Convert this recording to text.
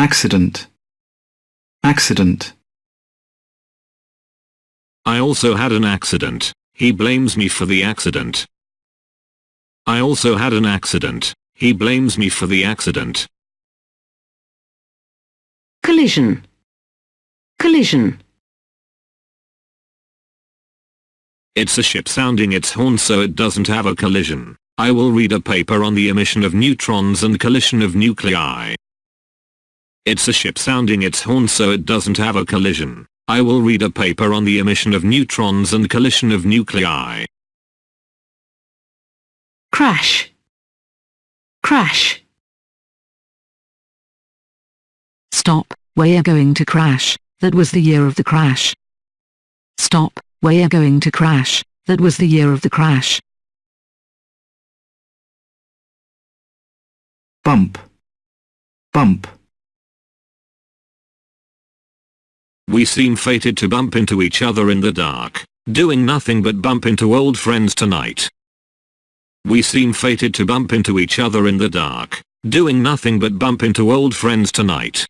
accident, accident. I also had an accident. He blames me for the accident. I also had an accident. He blames me for the accident. Collision, collision. It's a ship sounding its horn so it doesn't have a collision. I will read a paper on the emission of neutrons and collision of nuclei. It's a ship sounding its horn so it doesn't have a collision. I will read a paper on the emission of neutrons and collision of nuclei. Crash, crash. Stop, we're going to crash. That was the year of the crash. Stop, we're going to crash. That was the year of the crash. Bump, bump. We seem fated to bump into each other in the dark, doing nothing but bump into old friends tonight. We seem fated to bump into each other in the dark, doing nothing but bump into old friends tonight.